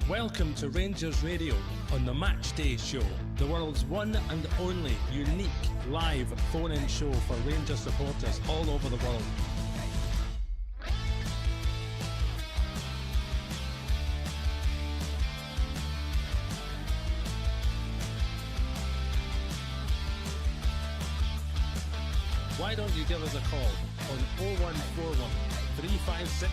Welcome to Rangers Radio on the Matchday show, the world's one and only unique live phone-in show for Rangers supporters all over the world. Why don't you give us a call on 0141 356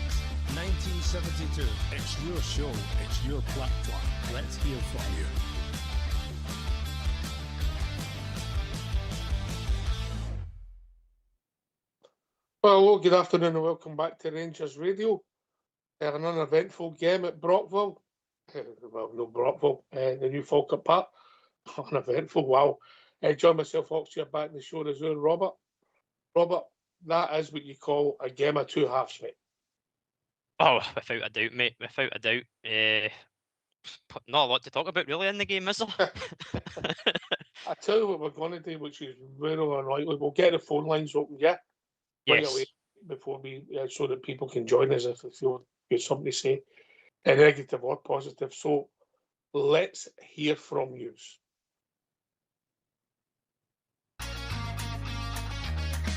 1972. It's your show, it's your platform. Let's hear from you. Well, hello, good afternoon and welcome back to Rangers Radio. An uneventful game at Brockville. Well, no Brockville, the new Falkirk Park. Uneventful, wow. Join myself, Oxford, back in the show as well, Robert. Robert, that is what you call a game of two halves, mate. Oh, without a doubt, mate. Without a doubt. Not a lot to talk about, really, in the game, is there? I tell you what we're going to do, which is very unlikely. We'll get the phone lines open, yeah? Right Yes. away before we, so that people can join us if they feel there's something to say, negative or positive. So let's hear from you.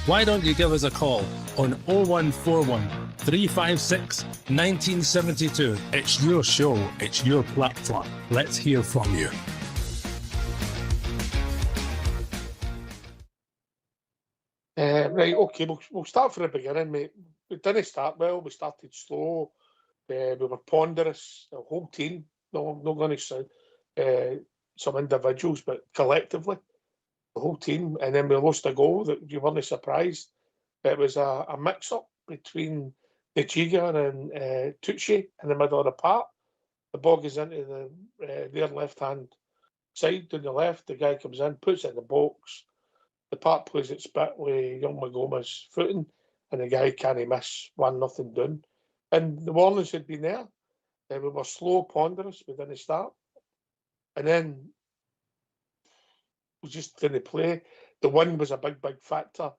Why don't you give us a call on 0141 356 1972. It's your show, it's your platform. Let's hear from you. Right, okay, we'll start from the beginning, mate. We didn't start well, we started slow, we were ponderous, the whole team, no going to say some individuals, but collectively, the whole team, and then we lost a goal that you weren't surprised. It was a mix-up between the Giga and Tucci in the middle of the park. The ball goes into their left-hand side on the left, the guy comes in, puts it in the box, the park plays it spit with young Magoma's footing, and the guy can't miss 1-0 done. And the warnings had been there. We were slow, ponderous, we didn't start. And then we just didn't play. The win was a big factor.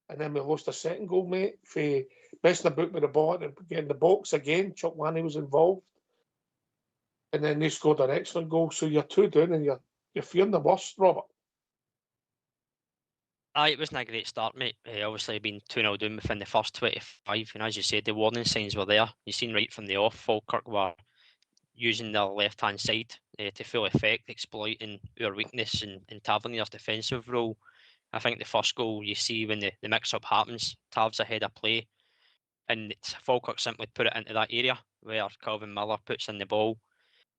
And then we lost a second goal, mate, for messing about with the ball and getting the box again. Chuck Lanny was involved. And then they scored an excellent goal. So you're 2 down and you're fearing the worst, Robert. Aye, it wasn't a great start, mate. Obviously, being 2-0 down within the first 25. And as you said, the warning signs were there. You seen right from the off, Falkirk were using their left-hand side to full effect, exploiting our weakness in Tavernier's defensive role. I think the first goal you see when the mix-up happens, Tav's ahead of play, and Falkirk simply put it into that area where Calvin Miller puts in the ball.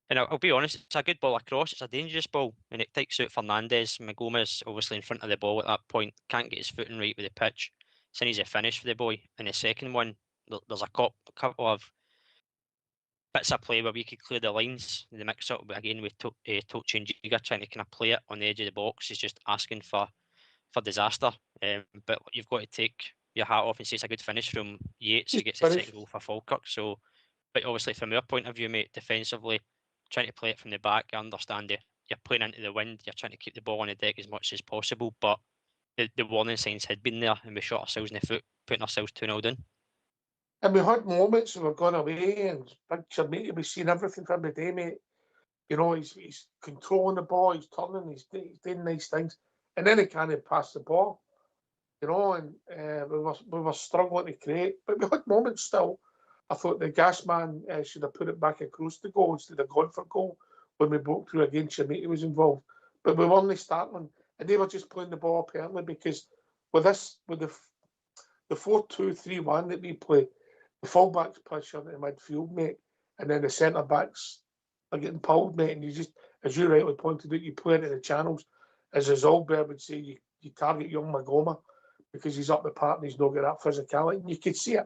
And I'll be honest, it's a good ball across, it's a dangerous ball, and it takes out Fernandez. Magoma's obviously in front of the ball at that point, can't get his footing right with the pitch. So he's a finish for the boy. And the second one, there's a couple of bits of play where we could clear the lines, the mix-up, but again with Tochi and Giga trying to kind of play it on the edge of the box. He's just asking for disaster. But you've got to take your hat off and say it's a good finish from Yates, who gets the second goal for Falkirk. So, but obviously from our point of view, mate, defensively, trying to play it from the back, I understand it. You're playing into the wind, you're trying to keep the ball on the deck as much as possible, but the warning signs had been there and we shot ourselves in the foot, putting ourselves 2-0 down. And we had moments that were going away and big Shamiti, we've seen everything from the day, mate. You know, he's controlling the ball, he's turning, he's doing nice things. And then he can't pass the ball, you know, and we were struggling to create. But we had moments still. I thought the gas man should have put it back across the goal instead of gone for goal when we broke through again. Shamiti was involved. But we weren't starting, and they were just playing the ball up early because with the 4-2-3-1 that we play, the fullbacks push up in the midfield, mate, and then the centre backs are getting pulled, mate. And you just, as you rightly pointed out, you play into the channels. As Zolberg would say, you target young Magoma because he's up the park and he's not got that physicality. And you could see it.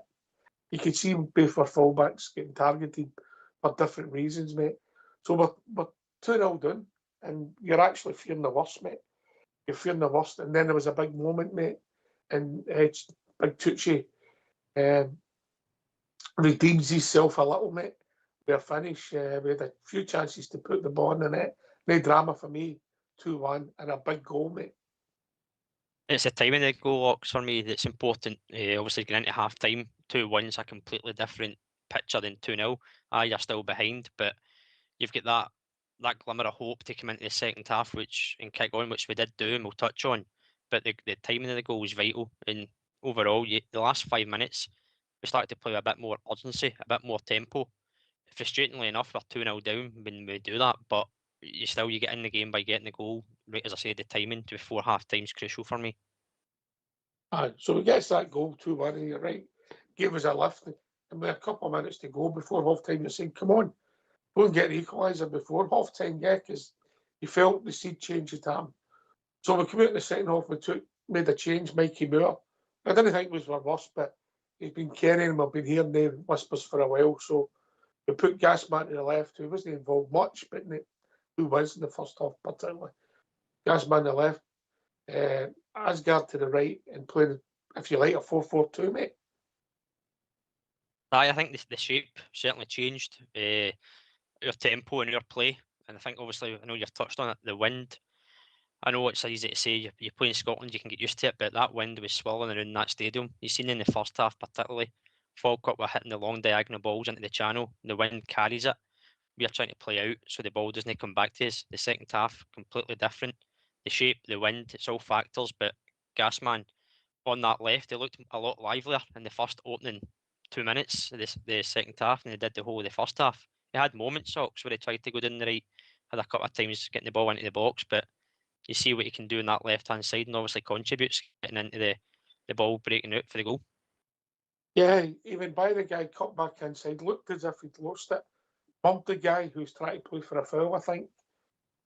You could see both our fullbacks getting targeted for different reasons, mate. So we're 2-0 down, and you're actually fearing the worst, mate. You're fearing the worst. And then there was a big moment, mate, and Big Tucci redeems himself a little, mate. With a finish, we had a few chances to put the ball in the net. No drama for me. 2-1 and a big goal, mate. It's the timing of the goal, Locks, for me that's important. Obviously, going into half time, 2-1's a completely different picture than 2-0. You're still behind, but you've got that glimmer of hope to come into the second half, which and kick on, which we did do, and we'll touch on. But the timing of the goal was vital, and overall, the last 5 minutes, we started to play with a bit more urgency, a bit more tempo. Frustratingly enough, we're 2-0 down when we do that, but you get in the game by getting the goal. Right, as I said, the timing before half time is crucial for me. Aye, so he gets that goal 2-1, and you're right, gave us a lift, and with a couple of minutes to go before half time, you're saying, come on, go and get the equaliser before half time, yeah, because you felt the seed change at time. So we came out in the second half, made a change, Mikey Moore. I didn't think it was our worst, but he's been carrying him. I've been hearing the whispers for a while, so we put Gasman to the left, who wasn't involved much, but who was in the first half particularly. Gasman to the left, Asgard to the right, and playing, if you like, a 4-4-2, mate. I think the shape certainly changed. Our tempo and our play, and I think obviously I know you've touched on it. The wind. I know it's easy to say you play in Scotland, you can get used to it, but that wind was swirling around that stadium. You've seen in the first half, particularly, Falkirk were hitting the long diagonal balls into the channel. The wind carries it. We are trying to play out so the ball doesn't come back to us. The second half, completely different. The shape, the wind, it's all factors, but Gasman on that left, he looked a lot livelier in the first opening 2 minutes of the second half than he did the whole of the first half. He had moments, Socks, where he tried to go down the right, had a couple of times getting the ball into the box, but you see what he can do on that left-hand side and obviously contributes getting into the ball breaking out for the goal. Yeah, even by the guy cut back inside, looked as if he'd lost it. Bumped the guy who's trying to play for a foul, I think.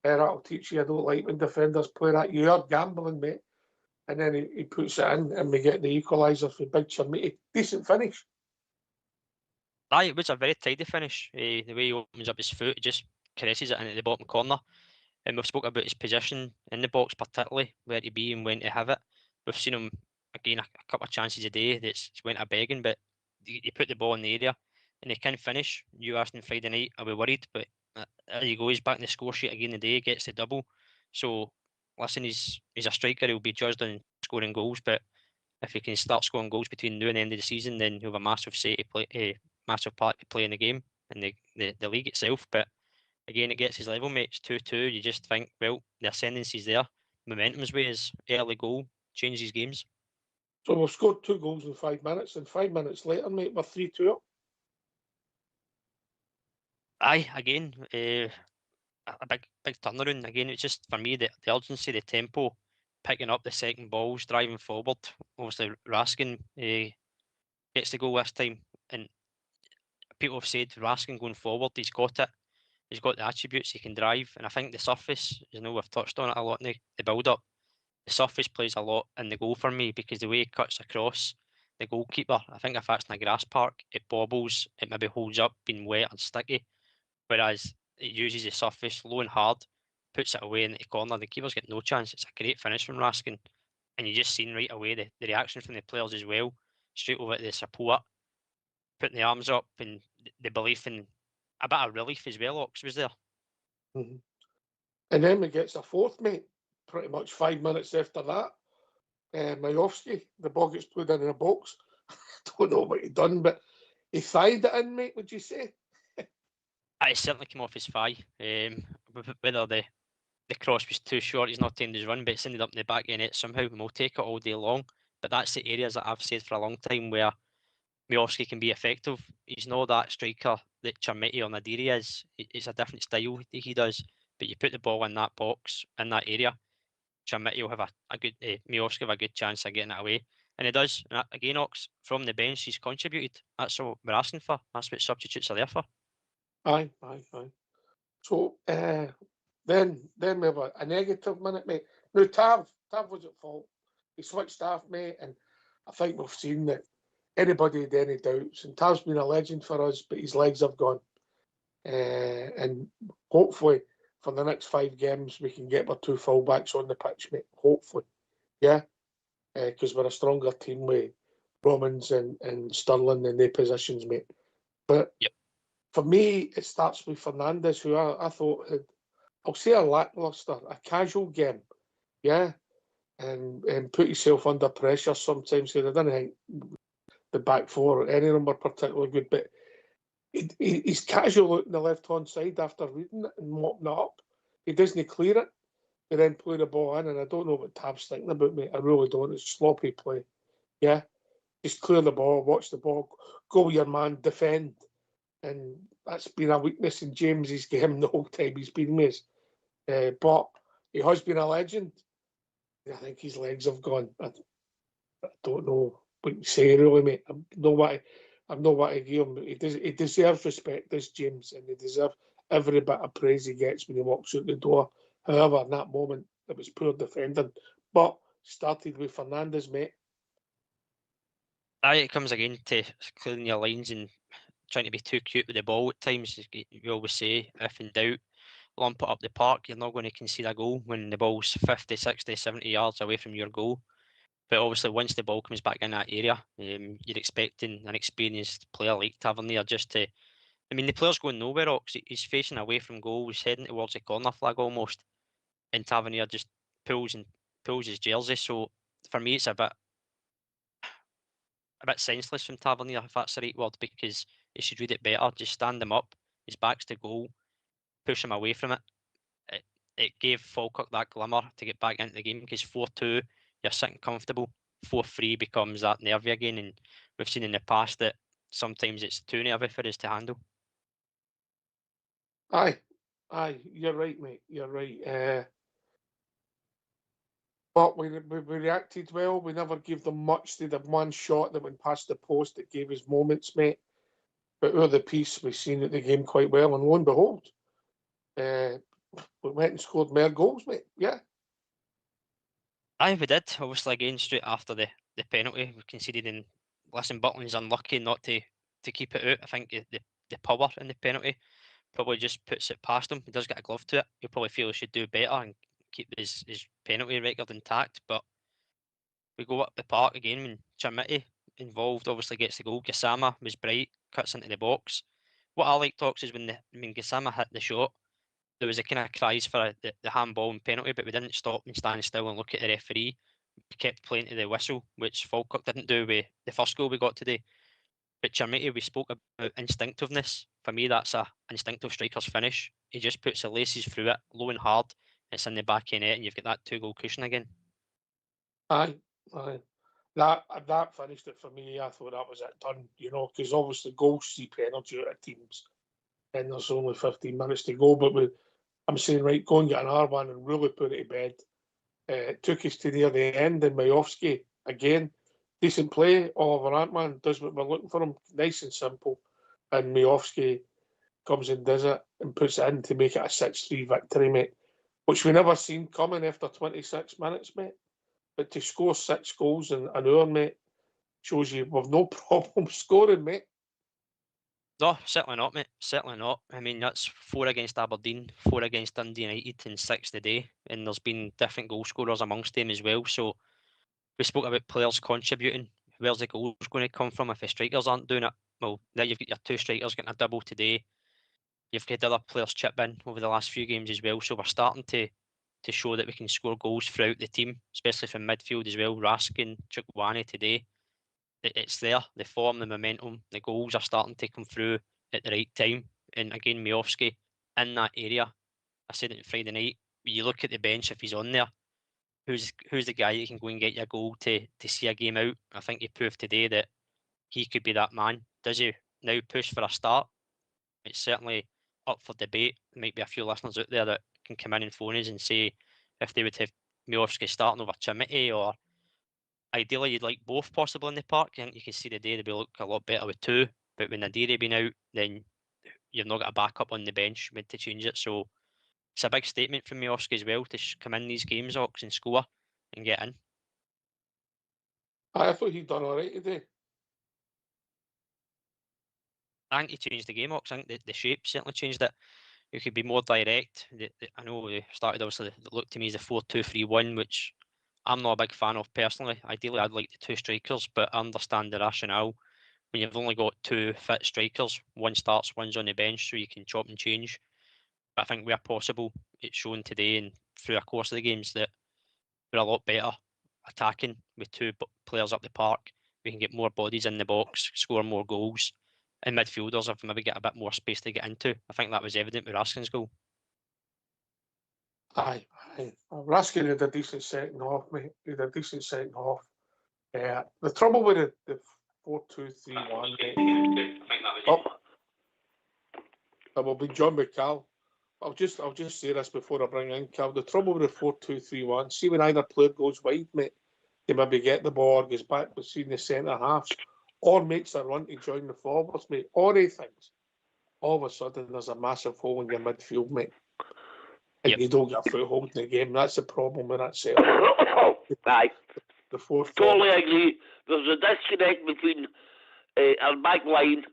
That'll teach you I don't like when defenders play that. You are gambling, mate. And then he puts it in and we get the equaliser for Big Chermiti. Decent finish. Aye, it was a very tidy finish. The way he opens up his foot, he just caresses it into the bottom corner. And we've spoken about his position in the box, particularly where to be and when to have it. We've seen him again a couple of chances a day that's went a begging, but he put the ball in the area and he can finish. You asked him Friday night, are we worried? But there you go, he's back in the score sheet again today, gets the double. So listen, he's a striker, he'll be judged on scoring goals, but if he can start scoring goals between now and the end of the season, then he'll have a massive say to play, a massive part to play in the game and the league itself. But again, it gets his level, mate. It's 2-2. You just think, well, the ascendancy's there. Momentum's way his early goal changes games. So we've scored 2 goals in 5 minutes, and 5 minutes later, mate, we're 3-2 up. Aye, again, a big turnaround. Again, it's just for me the urgency, the tempo, picking up the second balls, driving forward. Obviously, Raskin gets the goal this time, and people have said Raskin going forward, he's got it. He's got the attributes, he can drive, and I think the surface, you know, we've touched on it a lot in the build-up. The surface plays a lot in the goal for me because the way he cuts across the goalkeeper, I think if that's in a grass park, it bobbles, it maybe holds up, being wet and sticky. Whereas it uses the surface low and hard, puts it away in the corner. The keeper's got no chance. It's a great finish from Raskin. And you just seen right away the reaction from the players as well, straight over to the support, putting the arms up and the belief in a bit of relief as well, Ox was there. Mm-hmm. And then we gets a fourth, mate, pretty much 5 minutes after that. Majowski, the ball gets put in a box. I don't know what he done, but he thighed it in, mate, would you say? It certainly came off his thigh. Whether the cross was too short, he's not tamed his run, but it's ended up in the back of the net somehow, and we'll take it all day long. But that's the areas that I've said for a long time where Majowski can be effective. He's not that striker that Chermiti or Nadiri is. It's a different style that he does. But you put the ball in that box, in that area, Chermiti will have a good, Majowski have a good chance of getting it away. And he does. And again, Ox, from the bench, he's contributed. That's what we're asking for. That's what substitutes are there for. Aye. So then we have a negative minute, mate. Now, Tav was at fault. He switched off, mate, and I think we've seen that anybody had any doubts, and Tav's been a legend for us, but his legs have gone. And hopefully for the next 5 games we can get our 2 fullbacks on the pitch, mate. Hopefully, yeah, because we're a stronger team with Romans and Sterling in their positions, mate. But yep. For me, it starts with Fernandes, who I thought had, I'll say a lacklustre, a casual game, yeah, and put yourself under pressure sometimes. I don't think the back four, any of them were particularly good, but he's casual out in the left-hand side after reading it and mopping it up. He doesn't clear it. He then play the ball in, and I don't know what Tab's thinking about, mate. I really don't. It's sloppy play. Yeah, just clear the ball, watch the ball, go with your man, defend. And that's been a weakness in James's game the whole time he's been with us. But he has been a legend. I think his legs have gone. I don't know what you say, really, mate. I'm not what I give him. He deserves respect, this James, and he deserves every bit of praise he gets when he walks out the door. However, in that moment, it was poor defending. But started with Fernandes, mate. Aye, it comes again to clearing your lines and trying to be too cute with the ball at times. You always say, if in doubt, lump it up the park. You're not going to concede a goal when the ball's 50, 60, 70 yards away from your goal. But obviously, once the ball comes back in that area, you're expecting an experienced player like Tavernier just to. I mean, the player's going nowhere, Ox. He's facing away from goal. He's heading towards the corner flag almost. And Tavernier just pulls his jersey. So for me, it's a bit senseless from Tavernier, if that's the right word, because he should read it better. Just stand him up. His back's to goal. Push him away from it. It gave Falkirk that glimmer to get back into the game, because 4-2, you're sitting comfortable. 4-3 becomes that nervy again, and we've seen in the past that sometimes it's too nervy for us to handle. Aye, you're right, mate. You're right. But we reacted well. We never gave them much. They had one shot that went past the post that gave us moments, mate. But over the piece, we've seen at the game quite well, and lo and behold, we went and scored more goals, mate. Yeah. Aye, we did. Obviously, again, straight after the penalty, we conceded. And listen, Butland's unlucky not to keep it out. I think the power in the penalty probably just puts it past him. He does get a glove to it. He'll probably feel he should do better and keep his penalty record intact. But we go up the park again when Chamiti involved obviously gets the goal. Gassama was bright, cuts into the box. What I like, Talks, is when Gassama hit the shot, there was a kind of cries for the handball and penalty, but we didn't stop and stand still and look at the referee. We kept playing to the whistle, which Falkirk didn't do with the first goal we got today. But Chermiti, we spoke about instinctiveness. For me, that's a instinctive striker's finish. He just puts the laces through it, low and hard. It's in the back of the net, and you've got that 2-goal cushion again. Aye. That finished it for me. I thought that was it done, because obviously goals seep energy out of teams, and there's only 15 minutes to go. But I'm saying, right, go and get an R1 and really put it to bed. It took us to near the end, and Majovski, again, decent play. Oliver Antman does what we're looking for him, nice and simple. And Majovski comes and does it and puts it in to make it a 6-3 victory, mate, which we never seen coming after 26 minutes, mate. But to score 6 goals in an hour, mate, shows you we've no problem scoring, mate. No, certainly not, mate. Certainly not. I mean, that's 4 against Aberdeen, 4 against Dundee United, and 6 today. And there's been different goal scorers amongst them as well. So we spoke about players contributing. Where's the goals going to come from if the strikers aren't doing it? Well, now you've got your 2 strikers getting a double today. You've got other players chip in over the last few games as well. So we're starting to show that we can score goals throughout the team, especially from midfield as well. Raskin, Chukwani today. It's there. The form, the momentum, the goals are starting to come through at the right time. And again, Miovski in that area. I said it Friday night. When you look at the bench, if he's on there, who's the guy that can go and get your goal to see a game out? I think he proved today that he could be that man. Does he now push for a start? It's certainly up for debate. There might be a few listeners out there that can come in and phone us and say if they would have Miovski starting over Chimiti, or ideally you'd like both possible in the park. I think you can see the day they'll look a lot better with 2. But when Nadiri been out, then you've not got a backup on the bench to change it. So it's a big statement from Miovski as well to come in these games, Ox, and score and get in. I thought he'd done all right today. I think he changed the game, Ox. I think the shape certainly changed it. You could be more direct. I know we started, obviously, it looked to me as a 4-2-3-1, which I'm not a big fan of personally. Ideally, I'd like the 2 strikers, but I understand the rationale. When you've only got 2 fit strikers, one starts, one's on the bench, so you can chop and change. But I think where possible, it's shown today and through the course of the games that we're a lot better attacking with 2 players up the park. We can get more bodies in the box, score more goals. and midfielders have maybe got a bit more space to get into. I think that was evident with Raskin's goal. Aye. Raskin had a decent second half, mate. He had a decent second half. The trouble with the 4-2-3-1, mate. I will be John McCall. I'll just say this before I bring in Cal. The trouble with the 4-2-3-1, see when either player goes wide, mate, they maybe get the ball, goes back between the centre halves, or makes a run to join the forwards, mate, or things. All of a sudden, there's a massive hole in your midfield, mate. And you don't get a foothold in the game. That's the problem with that setup. Aye. The fourth Totally agree. There's a disconnect between our back line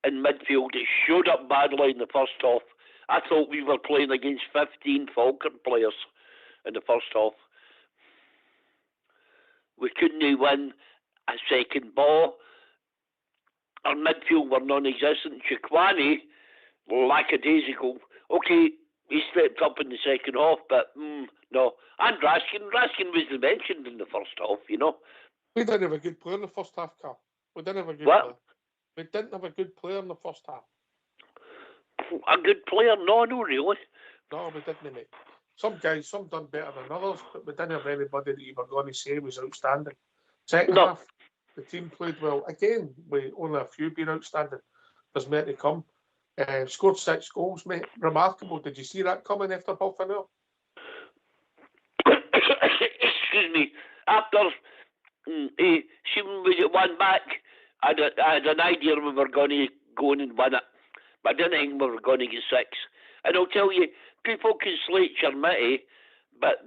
and midfield. It showed up badly in the first half. I thought we were playing against 15 Falkirk players in the first half. We couldn't win a second ball. Our midfield were non-existent. Chikwani, lackadaisical. Okay, he stepped up in the second half, but no. And Raskin wasn't mentioned in the first half, you know. We didn't have a good player in the first half, Carl. We didn't have a good What? player. We didn't have a good player in the first half. A good player? No, really. No, we didn't, mate. Some guys, some done better than others, but we didn't have anybody that you were going to say was outstanding. Second half, the team played well. Again, with only a few being outstanding. There's more to come. Scored 6 goals, mate. Remarkable. Did you see that coming after half an hour? Excuse me. After we get one back, I had an idea we were going to go in and win it. But I didn't think we were going to get 6. And I'll tell you, people can slate Chermity, but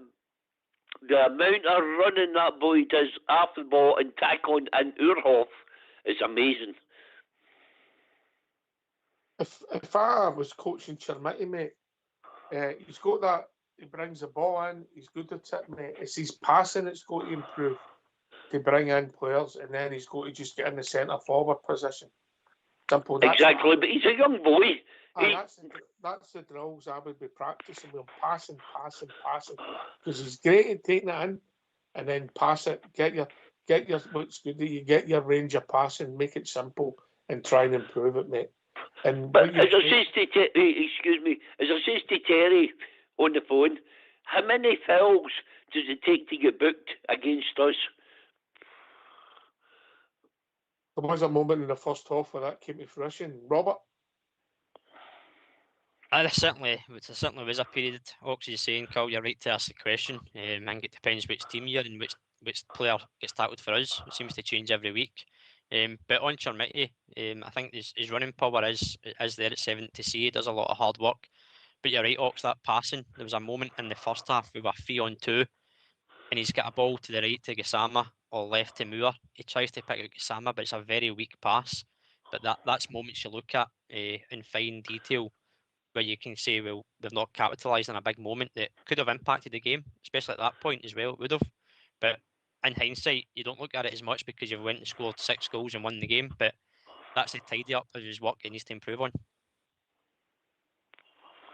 the amount of running that boy does after the ball and tackling in Urhoff is amazing. If I was coaching Chermity, mate, he's got that, he brings the ball in, he's good at it, mate. It's his passing that's got to improve to bring in players, and then he's got to just get in the centre forward position. Simple. Exactly, but he's a young boy. That's the drills I would be practicing with him, passing, because he's great at taking it in and then pass it. Get your what's good. You get your range of passing, make it simple, and try and improve it, mate. But as I says to Terry on the phone, how many fouls does it take to get booked against us? There was a moment in the first half where that came to fruition. Robert? There certainly was a period. Ox is saying, Carl, you're right to ask the question. I think it depends which team you're in, which player gets tackled for us. It seems to change every week. But on Chermity, I think his running power is there at 7 to see. He does a lot of hard work. But you're right, Ox, that passing. There was a moment in the first half we were 3-on-2, and he's got a ball to the right to Gassama or left to Moore. He tries to pick out Gassama, but it's a very weak pass. But that's moments you look at in fine detail where you can say, well, they've not capitalised on a big moment that could have impacted the game, especially at that point as well. It would have. But in hindsight, you don't look at it as much because you've went and scored 6 goals and won the game. But that's the tidy up of his work he needs to improve on.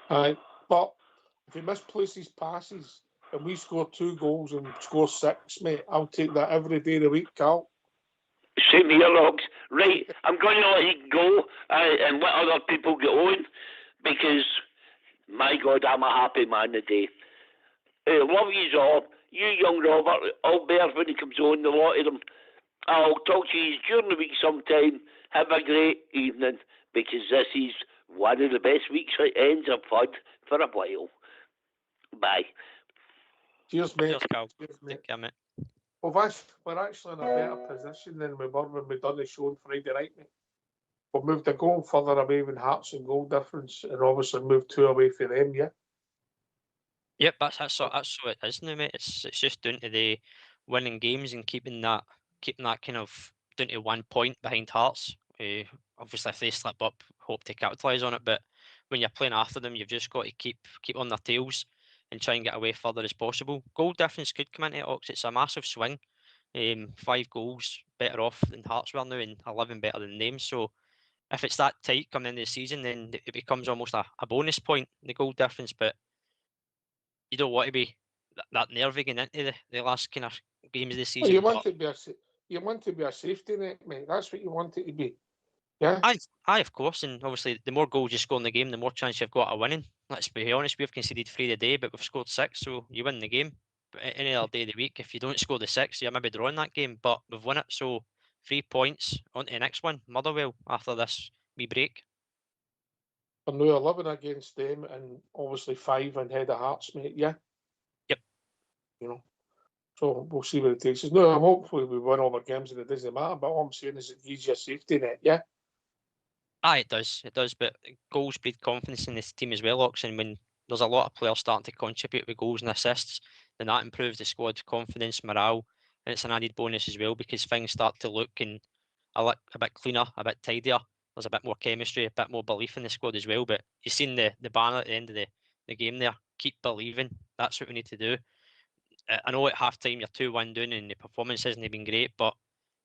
Aye, but if he misplaces passes and we score 2 goals and score 6, mate, I'll take that every day of the week, Carl. Same here, Logs. Right, I'm going to let you go and let other people get on because, my God, I'm a happy man today. Love yous all. You, young Robert, Albert, when he comes on, the lot of them. I'll talk to you during the week sometime. Have a great evening because this is one of the best weeks ends I've had for a while. Bye. Cheers, mate. Cheers, Carl. Cheers, mate. Take care, mate. Well, we're actually in a better position than we were when we done the show on Friday night, mate. We've moved a goal further away with Hearts and goal difference, and obviously moved 2 away for them, yeah? Yep, that's so it is now, mate. It's just down to the winning games and keeping that kind of down to 1 point behind Hearts. Obviously, if they slip up, hope to capitalise on it. But when you're playing after them, you've just got to keep on their tails and try and get away further as possible. Goal difference could come into it, Ox. It's a massive swing. 5 goals better off than Hearts were now, and 11 better than them. So if it's that tight coming into the season, then it becomes almost a bonus point, the goal difference. But you don't want to be that nervy going into the last kind of games of the season. Well, you want to be a safety net, mate. That's what you want it to be. Yeah, Aye, of course, and obviously the more goals you score in the game, the more chance you've got of winning. Let's be honest, we've conceded 3 today, but we've scored 6, so you win the game. But any other day of the week, if you don't score the 6, you're maybe drawing that game, but we've won it, so 3 points on to the next one, Motherwell, after this wee break. we're now 11 against them, and obviously 5 ahead of Hearts, mate. Yeah, Yep. you know. So we'll see where it takes us. No, hopefully we win all our games and it doesn't matter. But all I'm saying is it gives you a safety net. Yeah. Aye, it does, but goals breed confidence in this team as well, Oxen. When there's a lot of players starting to contribute with goals and assists, then that improves the squad confidence, morale, and it's an added bonus as well because things start to look and a bit cleaner, a bit tidier. There's a bit more chemistry, a bit more belief in the squad as well. But you've seen the banner at the end of the game there. Keep believing. That's what we need to do. I know at half time you're 2-1 down and the performance hasn't been great, but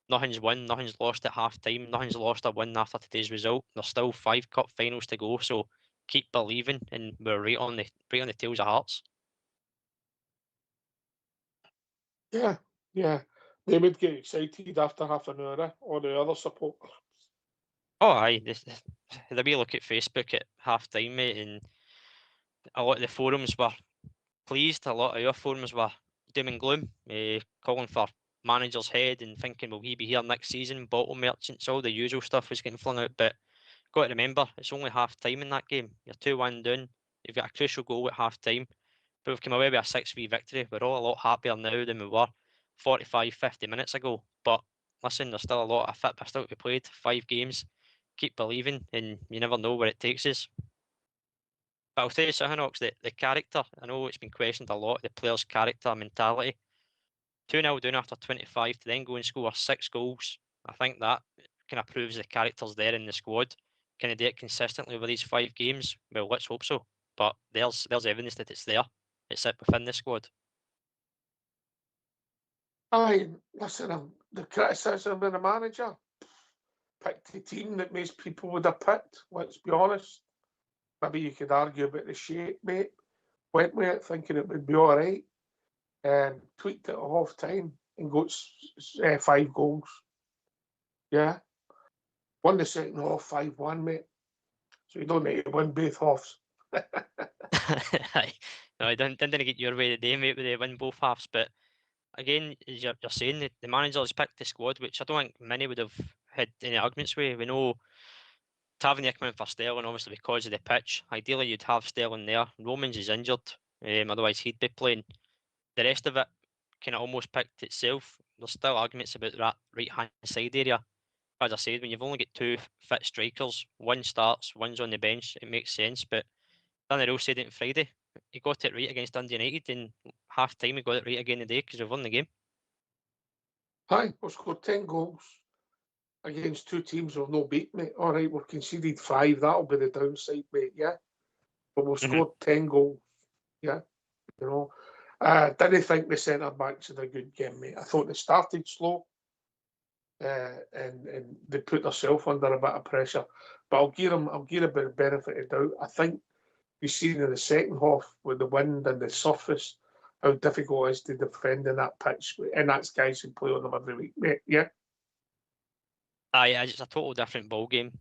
nothing's won, nothing's lost at half time, nothing's lost or won after today's result. There's still 5 cup finals to go, so keep believing, and we're right on the tails of Hearts. Yeah. Yeah. They would get excited after half an hour, or the other support. Oh aye, the wee look at Facebook at half time, mate, and a lot of the forums were pleased. A lot of your forums were doom and gloom, calling for manager's head and thinking, will he be here next season? Bottle merchants, all the usual stuff was getting flung out. But got to remember, it's only half time in that game. You're 2-1 down. You've got a crucial goal at half time. But we've come away with a 6-3 victory. We're all a lot happier now than we were 45, 50 minutes ago. But listen, there's still a lot of football still to be played. 5 games. Keep believing, and you never know where it takes us. But I'll tell you something, Ox, the character, I know it's been questioned a lot, the players' character, mentality. 2-0 down after 25 to then go and score 6 goals. I think that kind of proves the character's there in the squad. Can they do it consistently over these 5 games? Well, let's hope so. But there's evidence that it's there. It's within the squad. Aye, listen, the criticism of the manager picked the team that most people would have picked. Let's be honest. Maybe you could argue about the shape, mate. Went with it thinking it would be all right. Tweaked it at half time and got 5 goals. Yeah. Won the second half 5-1, mate. So you don't need to win both halves. No, I didn't get your way today, mate, with they win both halves. But again, as you're saying, the manager's picked the squad, which I don't think many would have had any arguments with. We know Tavernier coming for Sterling, obviously because of the pitch. Ideally, you'd have Sterling there. Romans is injured, otherwise he'd be playing. The rest of it kind of almost picked itself. There's still arguments about that right-hand side area. As I said, when you've only got 2 fit strikers, one starts, one's on the bench, it makes sense. But Daniel said it on Friday. He got it right against Dundee United, and half time he got it right again today because we've won the game. Aye, we've scored 10 goals against 2 teams we've no beat, mate. All right, we've conceded 5. That'll be the downside, mate, yeah. But we've scored 10 goals, yeah. You know, didn't think the centre backs had a good game, mate. I thought they started slow, and they put themselves under a bit of pressure. But I'll give them a bit of benefit of doubt. I think you've seen in the second half with the wind and the surface how difficult it is to defend in that pitch, and that's guys who play on them every week, mate. Yeah. Aye, it's a total different ball game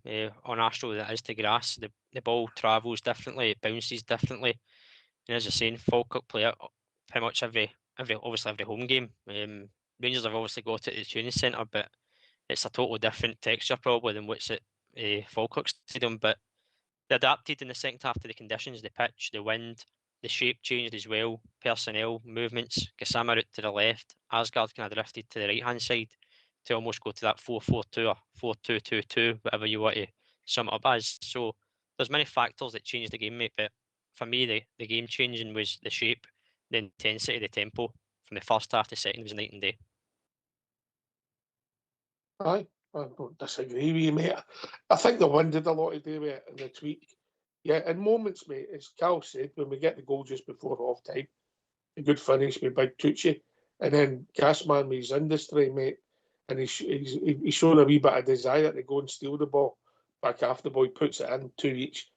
on Astro than it is to grass. The ball travels differently, it bounces differently. And as you're saying, Falkirk play it pretty much every home game. Rangers have obviously got it at the training centre, but it's a totally different texture probably than what's at Falkirk Stadium. But they adapted in the second half to the conditions, the pitch, the wind, the shape changed as well, personnel, movements. Gassama out to the left, Asgard kind of drifted to the right hand side to almost go to that 4-4-2 or 4-2-2-2, whatever you want to sum it up as. So there's many factors that changed the game, mate, but for me the game changing was the shape, the intensity, the tempo. From the first half to second was night and day. Aye, I don't disagree with you, mate. I think the wind did a lot to do with it in the tweak. Yeah, in moments, mate, as Cal said, when we get the goal just before half time, a good finish with Big Tucci, and then Gasman with his industry, mate, and he's shown a wee bit of desire to go and steal the ball back after the ball, he puts it in, 2 each.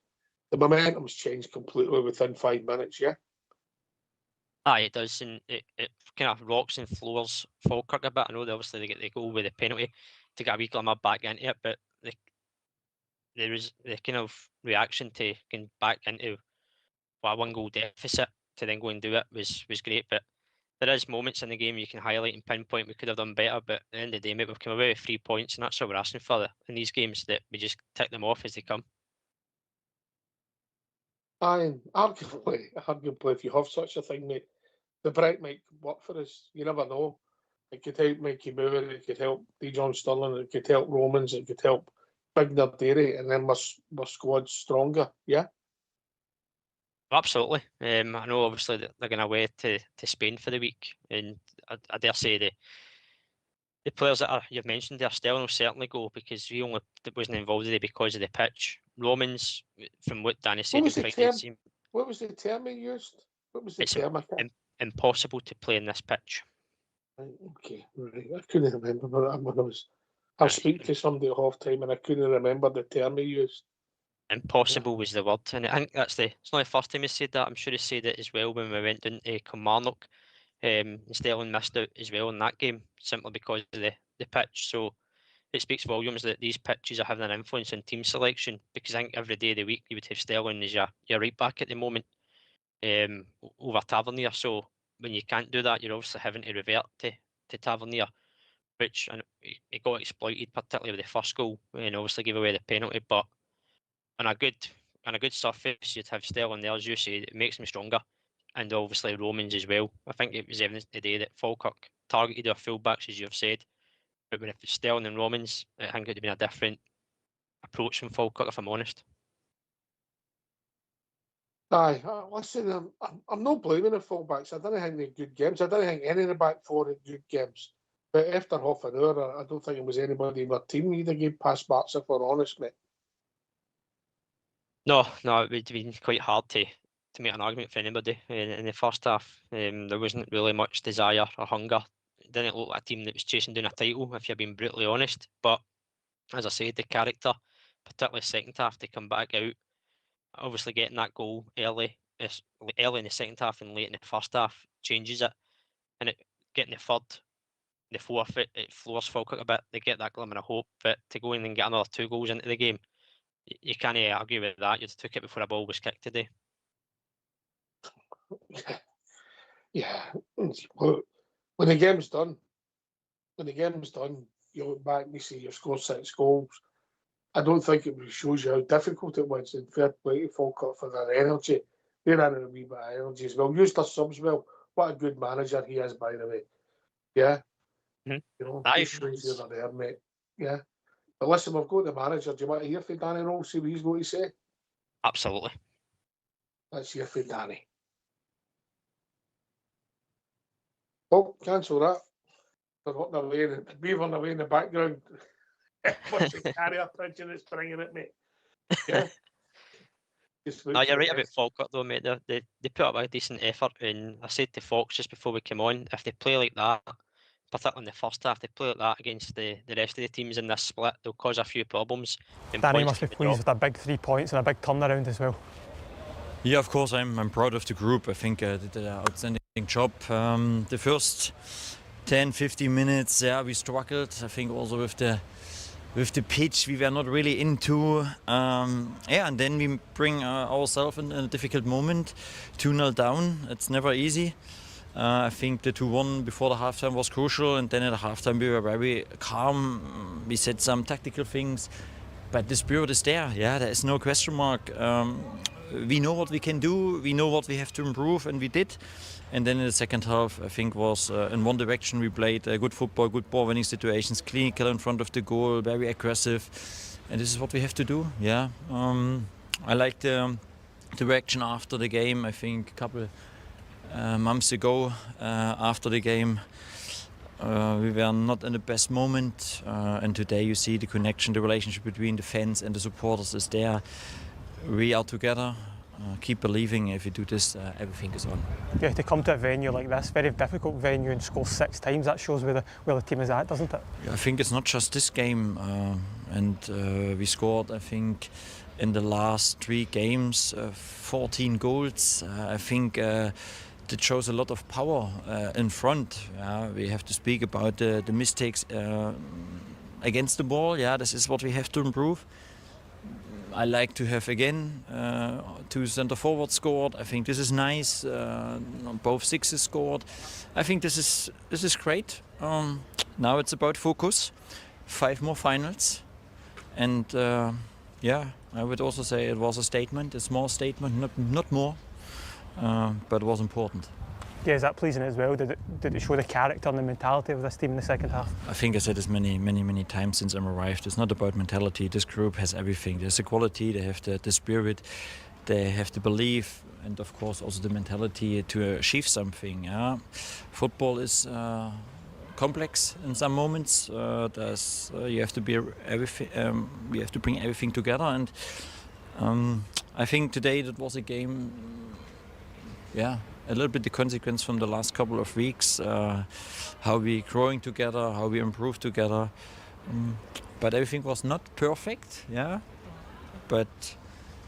The momentum's changed completely within 5 minutes, yeah? Aye, it does, and it kind of rocks and floors Falkirk a bit. I know they obviously they get the goal with the penalty to get a wee glimmer back into it, but there was the kind of reaction to going back into a 1-goal deficit to then go and do it was great. But there is moments in the game you can highlight and pinpoint we could have done better. But at the end of the day, mate, we've come away with 3 points, and that's what we're asking for in these games, that we just tick them off as they come. Aye, arguably, if you have such a thing, mate, the break might work for us. You never know. It could help Mikey Moore, it could help D. John Sterling, it could help Romans, it could help Big Dairy, and then my squad's stronger. Yeah. Absolutely. I know obviously that they're going away to Spain for the week, and I dare say the players that you've mentioned there, Sterling will certainly go, because he only wasn't involved today because of the pitch. Romans, from what Danny said on Friday, it seemed what was the term he used? What was the it's term? impossible to play in this pitch. Right, okay, right. I couldn't remember when I was speaking to somebody at half time and I couldn't remember the term he used. Impossible was the word, and I think it's not the first time he said that. I'm sure he said it as well when we went down to Kilmarnock. Sterling missed out as well in that game simply because of the pitch. So it speaks volumes that these pitches are having an influence in team selection, because I think every day of the week you would have Sterling as your right back at the moment over Tavernier. So when you can't do that, you're obviously having to revert to Tavernier, which he got exploited, particularly with the first goal, and obviously gave away the penalty. But on a good surface, you'd have Sterling there, as you say. It makes him stronger, and obviously Romans as well. I think it was evident today that Falkirk targeted our fullbacks, as you've said. But when if it's Sterling and Romans, I think it would have been a different approach from Falkirk, if I'm honest. Aye, listen, I'm not blaming the fullbacks. I don't think they're good games. I don't think any of the back four had good games. But after half an hour, I don't think it was anybody in our team either gave pass backs, if we're honest, mate. No, it would have been quite hard to make an argument for anybody in the first half. There wasn't really much desire or hunger. It didn't look like a team that was chasing down a title, if you're being brutally honest. But as I said, the character, particularly second half, to come back out, obviously getting that goal early in the second half and late in the first half changes it, and getting the fourth, it floors Falkirk a bit. They get that glimmer of hope, but to go in and get another 2 goals into the game, you can't argue with that. You took it before a ball was kicked today. Yeah. When the game's done, you look back and you see you scored 6 goals. I don't think it shows you how difficult it was. In fair play to Falkirk for their energy. They're in a wee bit of energy as well. Used their subs well. What a good manager he is, by the way. Yeah. Mm-hmm. You know, Aye, he shows you they're there, mate. Yeah. But listen, we've got the manager. Do you want to hear from Danny Roll, see what he's got to say? Absolutely. Let's hear from Danny. Oh, cancel that. They're weaving away in the background. What's the carrier pigeon that's bringing it, mate? Yeah. No, you're right about Falkirk though, mate. They put up a decent effort, and I said to Fox just before we came on, if they play like that, particularly in the first half, they play like that against the rest of the teams in this split, they'll cause a few problems. Danny must be pleased with a big 3 points and a big turnaround as well. Yeah, of course, I'm proud of the group. I think they did an outstanding job. The first 10-15 minutes, yeah, we struggled. I think also with the pitch, we were not really into. And then we bring ourselves in a difficult moment, 2-0 down. It's never easy. I think the 2-1 before the halftime was crucial, and then at the halftime we were very calm. We said some tactical things, but the spirit is there. Yeah, there is no question mark. We know what we can do, we know what we have to improve, and we did. And then in the second half, I think was in one direction. We played good football, good ball winning situations, clinical in front of the goal, very aggressive, and this is what we have to do. Yeah, I like the reaction after the game. I think a couple months ago after the game, we were not in the best moment, and today you see the connection, the relationship between the fans and the supporters is there. We are together. Keep believing. If you do this, everything is on. Yeah, to come to a venue like this, very difficult venue, and score 6 times, that shows where the team is at, doesn't it? I think it's not just this game, and we scored, I think, in the last 3 games, 14 goals. I think that shows a lot of power in front. We have to speak about the mistakes against the ball. Yeah, this is what we have to improve. I like to have again 2 centre forwards scored. I think this is nice. Both sixes scored. I think this is great. Now it's about focus. 5 more finals, and I would also say it was a statement, a small statement, not more, but it was important. Yeah, is that pleasing as well? Did it show the character and the mentality of this team in the second half? I think I said this many times since I'm arrived. It's not about mentality. This group has everything. There's the quality, they have the spirit, they have the belief, and of course also the mentality to achieve something. Yeah? Football is complex in some moments. You have to be everything. You have to bring everything together, and I think today that was a game. Yeah. A little bit the consequence from the last couple of weeks, how we growing together, how we improve together. But everything was not perfect, yeah. But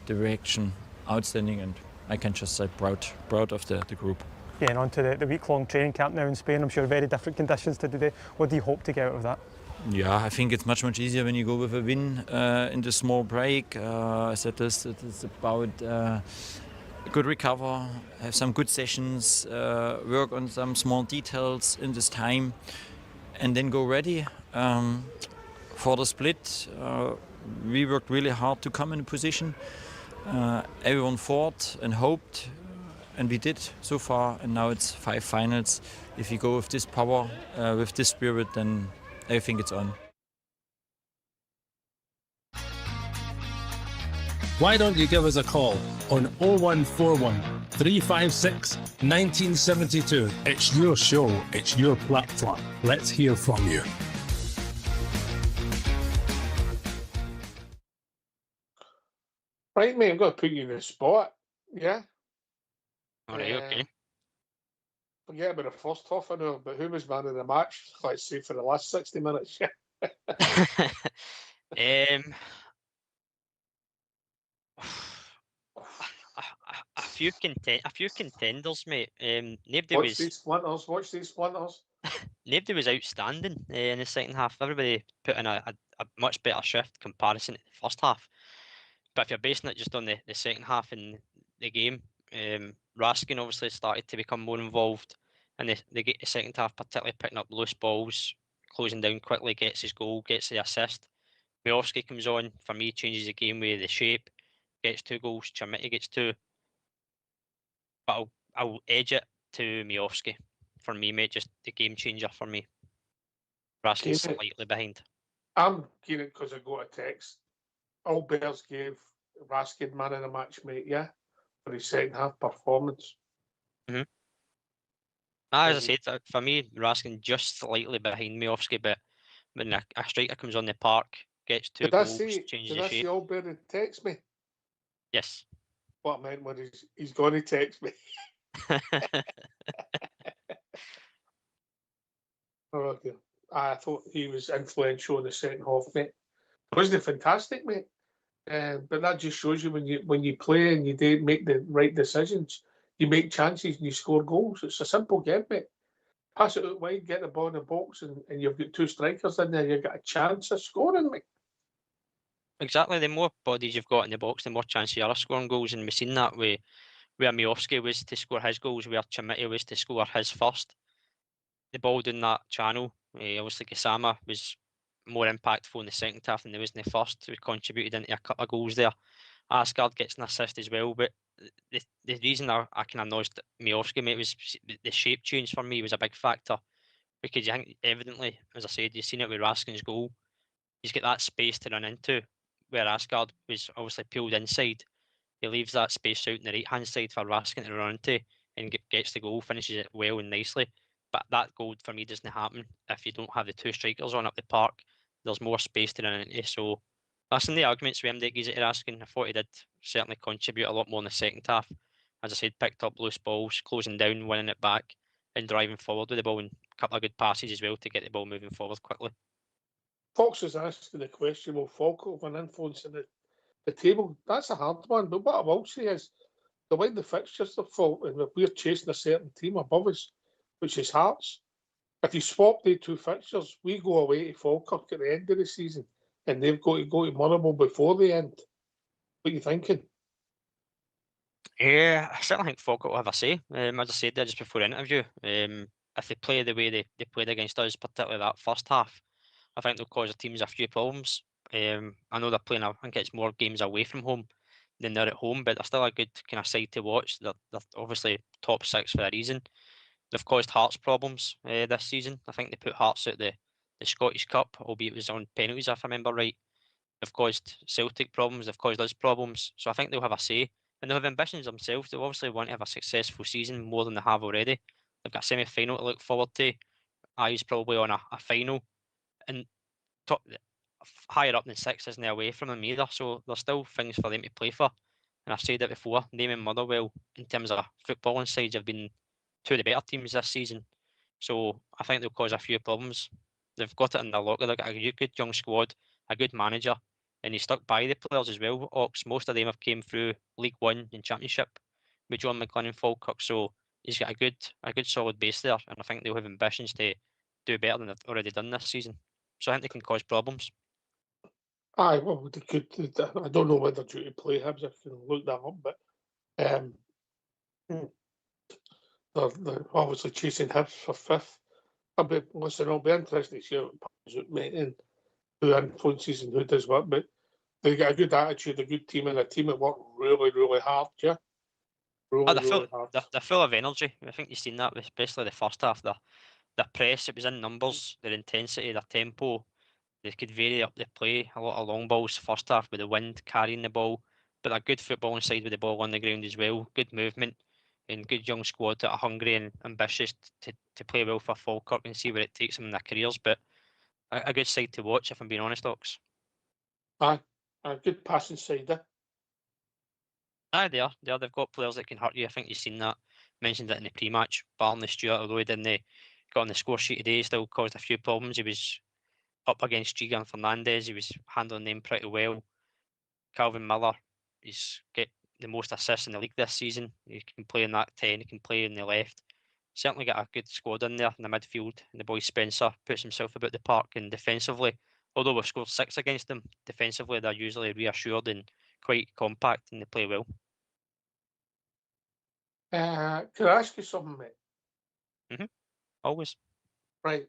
the reaction outstanding, and I can just say proud of the group. Yeah, and on to the week-long training camp now in Spain. I'm sure very different conditions to today. What do you hope to get out of that? Yeah, I think it's much easier when you go with a win in the small break. I said this, it is about good recover, have some good sessions, work on some small details in this time, and then go ready for the split. We worked really hard to come in a position. Everyone fought and hoped, and we did so far, and now it's 5 finals. If you go with this power, with this spirit, then I think it's on. Why don't you give us a call on 0141 356 1972? It's your show, it's your platform. Let's hear from you. Right, mate, I'm going to put you in the spot. Yeah? All right, okay. Forget about the first half an hour, but who was man of the match, let's say, for the last 60 minutes? A few contenders, mate. Watch these splinters. Nobody was outstanding in the second half. Everybody put in a much better shift comparison to the first half. But if you're basing it just on the second half in the game, Raskin obviously started to become more involved in the second half, particularly picking up loose balls, closing down quickly, gets his goal, gets the assist. Miovski comes on, for me, changes the game with the shape, gets 2 goals, Chermiti gets 2. But I'll edge it to Miovski. For me, mate, just the game changer for me. Raskin's slightly behind. I'm getting it because I got a text. All Bears gave Raskin man of the match, mate, yeah? For his second half performance. As I said, for me, Raskin just slightly behind Miovski, but when a striker comes on the park, gets 2 goals, changes the shape. Did I see all Bear text me? Yes. What I meant was he's going to text me. Oh, dear. I thought he was influential in the second half, mate. Wasn't it fantastic, mate? But that just shows you when you play and you do make the right decisions, you make chances and you score goals. It's a simple game, mate. Pass it out wide, get the ball in the box, and you've got 2 strikers in there. You've got a chance of scoring, mate. Exactly. The more bodies you've got in the box, the more chance you are of scoring goals. And we've seen that where Miovski was to score his goals, where Chermiti was to score his first. The ball down that channel, obviously Gassama was more impactful in the second half than there was in the first. We contributed into a couple of goals there. Asgard gets an assist as well, but the reason I kind of noticed Miovski, mate, was the shape change for me was a big factor, because you think evidently, as I said, you've seen it with Raskin's goal. He's got that space to run into, where Asgard was obviously pulled inside. He leaves that space out on the right hand side for Raskin to run into and gets the goal, finishes it well and nicely. But that goal for me doesn't happen if you don't have the 2 strikers on up the park. There's more space to run into. So that's in the arguments with him that gives it to Raskin. I thought he did certainly contribute a lot more in the second half. As I said, picked up loose balls, closing down, winning it back, and driving forward with the ball, and a couple of good passes as well to get the ball moving forward quickly. Fox is asking the question, will Falkirk have an influence in the table? That's a hard one, but what I will say is the way the fixtures are full and we're chasing a certain team above us, which is Hearts. If you swap the 2 fixtures, we go away to Falkirk at the end of the season and they've got to go to Motherwell before the end. What are you thinking? Yeah, I certainly think Falkirk will have a say. As I said there just before the interview, if they play the way they played against us, particularly that first half, I think they'll cause the teams a few problems. I know they're playing, I think it's more games away from home than they're at home, but they're still a good kind of side to watch. They're obviously top six for a reason. They've caused Hearts problems this season. I think they put Hearts at the Scottish Cup, albeit it was on penalties, if I remember right. They've caused Celtic problems, they've caused us problems. So I think they'll have a say. And they'll have ambitions themselves. They obviously want to have a successful season more than they have already. They've got a semi-final to look forward to. Eyes probably on a final. And top, higher up than six isn't away from them either. So there's still things for them to play for. And I've said it before, Name and Motherwell, in terms of footballing sides, have been two of the better teams this season. So I think they'll cause a few problems. They've got it in their locker. They've got a good young squad, a good manager, and he stuck by the players as well. Ox, most of them have came through League One and Championship with John McGlynn and Falkirk. So he's got a good solid base there, and I think they'll have ambitions to do better than they've already done this season. So I think they can cause problems. Aye, well, they could. I don't know when they're due to play Hibs. I can look that up, but they're obviously chasing Hibs for fifth. It'll be interesting to see how it pans out, mate, and who influences and who does what. But they got a good attitude, a good team, and a team that work really, really hard. Yeah, Oh, really hard. they're full of energy. I think you've seen that, especially the first half. Their press, it was in numbers, their intensity, their tempo. They could vary up the play. A lot of long balls first half with the wind carrying the ball, but a good football inside with the ball on the ground as well. Good movement and good young squad that are hungry and ambitious to play well for Falkirk and see where it takes them in their careers. But a good side to watch, if I'm being honest, Ox. Aye, a good passing side. Aye, they are. They've got players that can hurt you. I think you've seen that. Mentioned it in the pre-match. Barnley Stewart, although he didn't got on the score sheet today, still caused a few problems. He was up against Giga and Fernandez. He was handling them pretty well. Calvin Miller, he's get the most assists in the league this season. He can play in that 10, he can play in the left. Certainly got a good squad in there in the midfield. And the boy Spencer puts himself about the park. And defensively, although we've scored 6 against them, defensively they're usually reassured and quite compact and they play well. Can I ask you something, mate? Always. Right.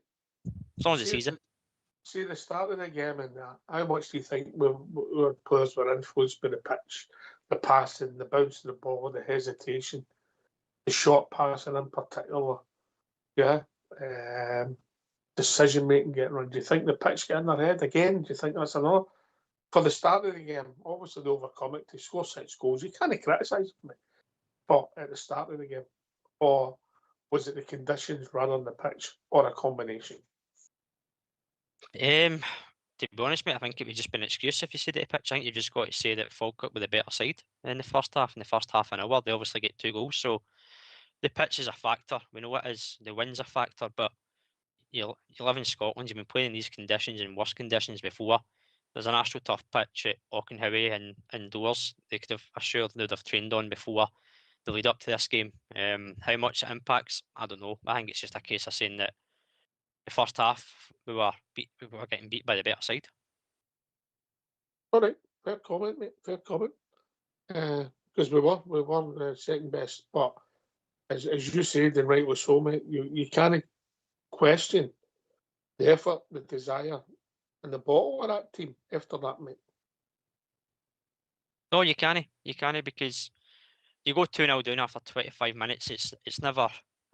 As long as it's easy. See the start of the game and that. How much do you think our players were influenced by the pitch, the passing, the bounce of the ball, the hesitation, the short passing in particular? Yeah. Decision making getting wrong. Do you think the pitch got in their head again? Do you think that's another? For the start of the game, obviously they overcome it to score 6 goals. You can't criticise them, but at the start of the game, or was it the conditions rather than the pitch, or a combination? To be honest, mate, I think it would just be an excuse if you said it at pitch. I think you've just got to say that Falkirk were the better side in the first half. In the first half an hour, they obviously get 2 goals. So the pitch is a factor. We know it is. The wind's a factor, but you live in Scotland. You've been playing in these conditions and worse conditions before. There's an astro tough pitch at Auchenhowie and indoors. They could have assured they'd have trained on before the lead up to this game. How much it impacts, I don't know. I think it's just a case of saying that the first half we were getting beat by the better side. All right, fair comment, mate. Fair comment. Because we were second best, but as you said, and rightly so, mate, you can't question the effort, the desire, and the bottle of that team after that, mate. No, you can't because you go 2-0 down after 25 minutes. It's never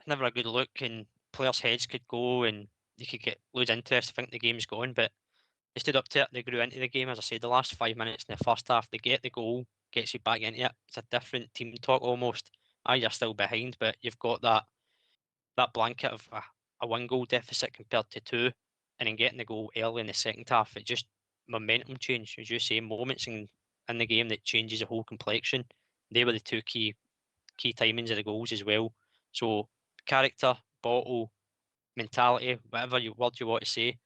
a good look, and players' heads could go, and you could lose interest. I think the game's gone, but they stood up to it. They grew into the game. As I said, the last 5 minutes in the first half, they get the goal, gets you back into it. It's a different team talk almost. You're still behind, but you've got that blanket of a 1-goal deficit compared to 2, and then getting the goal early in the second half. It just momentum change, as you say, moments in the game that changes the whole complexion. They were the 2 key timings of the goals as well. So character, bottle, mentality, whatever word you want to say,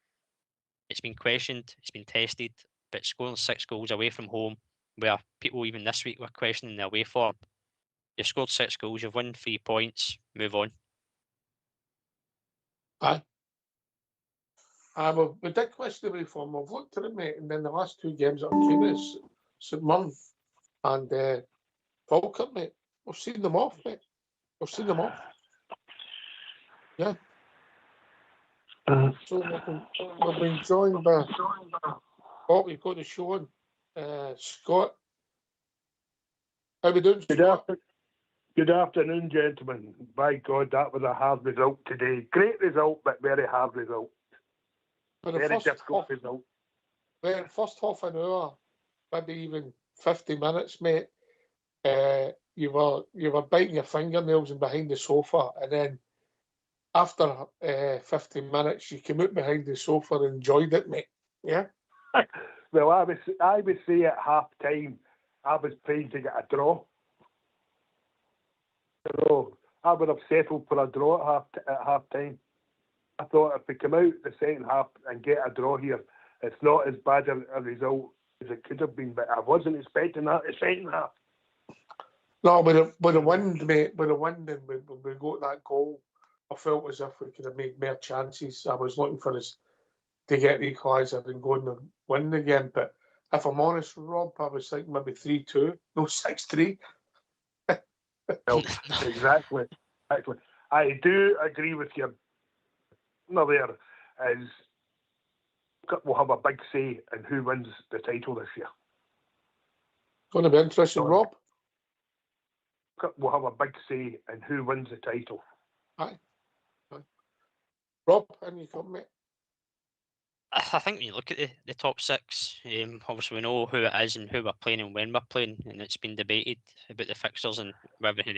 it's been questioned, it's been tested, but scoring 6 goals away from home, where people even this week were questioning the away form, you've scored 6 goals, you've won 3 points, move on. Aye. We did question the away form. We've looked at it, mate, and then the last 2 games that have came is St Mirren And Falkirk, mate, we've seen them off, mate. We've seen them off. Yeah. So we've been joined by what we've got to show on. Scott. How we doing, Scott? Good afternoon, gentlemen. By God, that was a hard result today. Great result, but very hard result. Very difficult result. Well, first half an hour, maybe even 50 minutes, mate. You were biting your fingernails and behind the sofa, and then after 50 minutes, you came out behind the sofa and enjoyed it, mate. Yeah. Well, I would say at half time, I was praying to get a draw. So I would have settled for a draw at half time. I thought if we come out the second half and get a draw here, it's not as bad a result as it could have been. But I wasn't expecting that the second half. No, with the wind, mate, with the wind, and we got that goal, I felt as if we could have made more chances. I was looking for us to get the equaliser and go and win again. But if I'm honest, Rob, I was thinking maybe 3-2, no 6-3. Well, exactly. I do agree with you. No, there is. We'll have a big say in who wins the title this year. Going to be interesting, Rob. We'll have a big say in who wins the title. Aye. Rob, and you come, mate. I think when you look at the top six, obviously we know who it is and who we're playing and when we're playing, and it's been debated about the fixtures and everything